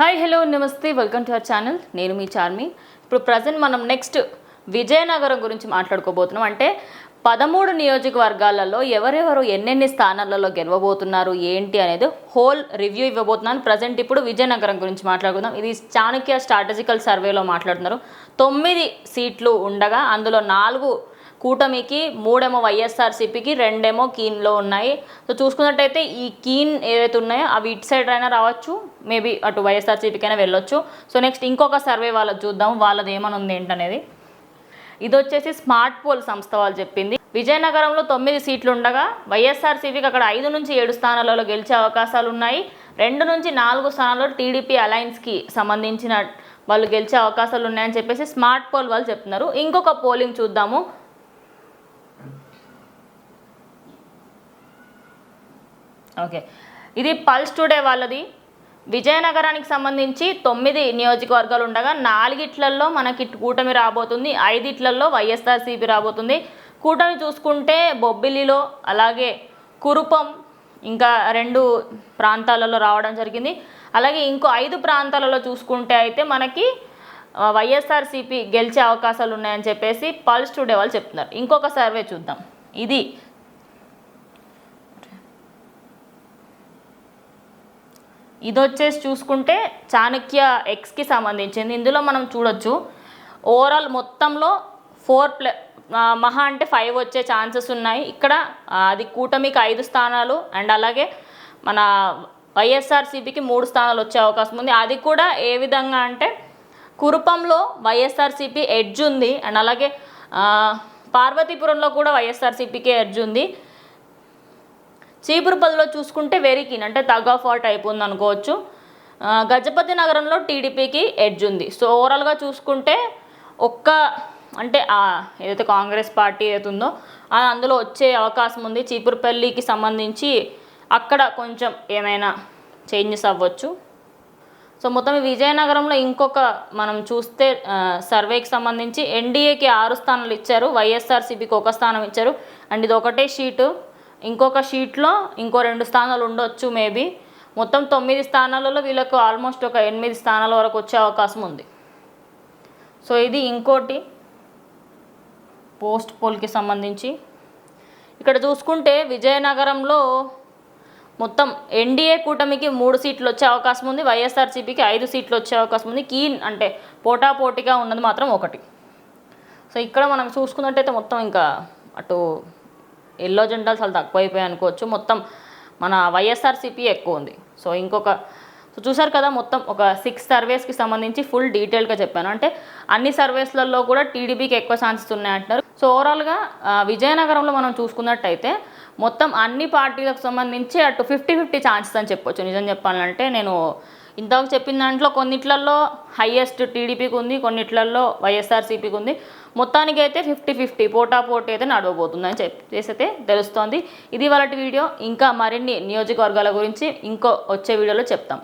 Hi hello నమస్తే welcome to our channel. నేను మీ చార్మి. ఇప్పుడు ప్రజెంట్ మనం నెక్స్ట్ విజయనగరం గురించి మాట్లాడుకోబోతున్నాం. అంటే 13 నియోజకవర్గాలలో ఎవరెవరు ఎన్నెన్ని స్థానాలలో గెలవబోతున్నారు ఏంటి అనేది హోల్ రివ్యూ ఇవ్వబోతున్నాను. ప్రజెంట్ ఇప్పుడు విజయనగరం గురించి మాట్లాడుకుందాం. ఇది చాణక్య స్ట్రాటజికల్ సర్వేలో మాట్లాడుతున్నారు. 9 సీట్లు ఉండగా అందులో 4 కూటమికి, 3 వైఎస్ఆర్సీపీకి, 2 కీన్లో ఉన్నాయి. సో చూసుకున్నట్టయితే ఈ కీన్ ఏవైతే ఉన్నాయో అవి ఇటు సైడ్ అయినా రావచ్చు, మేబీ అటు వైఎస్ఆర్సీపీకి అయినా వెళ్ళొచ్చు. సో నెక్స్ట్ ఇంకొక సర్వే వాళ్ళది చూద్దాం, వాళ్ళది ఏమని ఉంది ఏంటనేది. ఇది వచ్చేసి స్మార్ట్ పోల్ సంస్థ వాళ్ళు చెప్పింది. విజయనగరంలో 9 సీట్లు ఉండగా వైఎస్ఆర్సీపీకి అక్కడ 5 నుంచి 7 స్థానాలలో గెలిచే అవకాశాలు ఉన్నాయి. 2 నుంచి 4 స్థానాల్లో టీడీపీ అలయన్స్కి సంబంధించిన వాళ్ళు గెలిచే అవకాశాలు ఉన్నాయని చెప్పేసి స్మార్ట్ పోల్ వాళ్ళు చెప్తున్నారు. ఇంకొక పోలింగ్ చూద్దాము. ఓకే, ఇది పల్స్ టుడే వాళ్ళది. విజయనగరానికి సంబంధించి 9 నియోజకవర్గాలు ఉండగా 4 మనకి కూటమి రాబోతుంది, 5 వైఎస్ఆర్సీపీ రాబోతుంది. కూటమి చూసుకుంటే బొబ్బిలిలో, అలాగే కురుపం, ఇంకా 2 ప్రాంతాలలో రావడం జరిగింది. అలాగే ఇంకో 5 ప్రాంతాలలో చూసుకుంటే అయితే మనకి వైఎస్ఆర్సీపీ గెలిచే అవకాశాలు ఉన్నాయని చెప్పేసి పల్స్ టుడే వాళ్ళు చెప్తున్నారు. ఇంకొక సర్వే చూద్దాం. ఇది వచ్చేసి చూసుకుంటే చాణక్య ఎక్స్కి సంబంధించింది. ఇందులో మనం చూడొచ్చు ఓవరాల్ మొత్తంలో 4 మహా అంటే 5 వచ్చే ఛాన్సెస్ ఉన్నాయి. ఇక్కడ అది కూటమికి 5 స్థానాలు అండ్ అలాగే మన వైఎస్ఆర్సీపీకి 3 స్థానాలు వచ్చే అవకాశం ఉంది. అది కూడా ఏ విధంగా అంటే కురుపంలో వైఎస్ఆర్సీపీ ఎడ్జ్ ఉంది అండ్ అలాగే పార్వతీపురంలో కూడా వైఎస్ఆర్సీపీకి ఎడ్జ్ ఉంది. చీపురుపల్లిలో చూసుకుంటే వెరీ కీన్, అంటే తగ్ ఆఫ్ వార్ టైప్ ఉంది అనుకోవచ్చు. గజపతి నగరంలో టీడీపీకి ఎడ్జ్ ఉంది. సో ఓవరాల్గా చూసుకుంటే అంటే ఏదైతే కాంగ్రెస్ పార్టీ ఏదైతే ఉందో అది అందులో వచ్చే అవకాశం ఉంది. చీపురుపల్లికి సంబంధించి అక్కడ కొంచెం ఏమైనా చేంజెస్ అవ్వచ్చు. సో మొత్తం విజయనగరంలో ఇంకొక మనం చూస్తే సర్వేకి సంబంధించి ఎన్డీఏకి 6 స్థానాలు ఇచ్చారు, వైఎస్ఆర్సీపీకి 1 స్థానం ఇచ్చారు. అండ్ ఇది ఒకటే షీటు. ఇంకొక షీట్లో ఇంకో 2 స్థానాలు ఉండొచ్చు మేబీ. మొత్తం 9 స్థానాలలో వీళ్ళకు ఆల్మోస్ట్ ఒక 8 స్థానాల వరకు వచ్చే అవకాశం ఉంది. సో ఇది ఇంకోటి పోస్ట్ పోల్కి సంబంధించి. ఇక్కడ చూసుకుంటే విజయనగరంలో మొత్తం ఎన్డీఏ కూటమికి 3 సీట్లు వచ్చే అవకాశం ఉంది, వైఎస్ఆర్సీపీకి 5 సీట్లు వచ్చే అవకాశం ఉంది. కీన్ అంటే పోటాపోటీగా ఉన్నది మాత్రం 1. సో ఇక్కడ మనం చూసుకున్నట్టయితే మొత్తం ఇంకా అటు ఎల్లో జెండాలు చాలా తక్కువైపోయాయి అనుకోవచ్చు. మొత్తం మన వైఎస్ఆర్సీపీ ఎక్కువ ఉంది. సో చూసారు కదా, మొత్తం ఒక 6 సర్వేస్కి సంబంధించి ఫుల్ డీటెయిల్గా చెప్పాను. అంటే అన్ని సర్వేస్లలో కూడా టీడీపీకి ఎక్కువ ఛాన్సెస్ ఉన్నాయంటున్నారు. సో ఓవరాల్గా విజయనగరంలో మనం చూసుకున్నట్టయితే మొత్తం అన్ని పార్టీలకు సంబంధించి అటు 50-50 ఛాన్సెస్ అని చెప్పొచ్చు. నిజం చెప్పాలంటే నేను ఇంతకు చెప్పిన దాంట్లో కొన్నిట్లలో హైయెస్ట్ టీడీపీకి ఉంది, కొన్నిట్లలో వైఎస్ఆర్సీపీకి ఉంది. మొత్తానికి అయితే 50-50 పోటాపోటీ అయితే నడవబోతుందని చెప్పేసి అయితే తెలుస్తోంది. ఇది వాళ్ళ వీడియో. ఇంకా మరిన్ని నియోజకవర్గాల గురించి ఇంకో వచ్చే వీడియోలో చెప్తాం.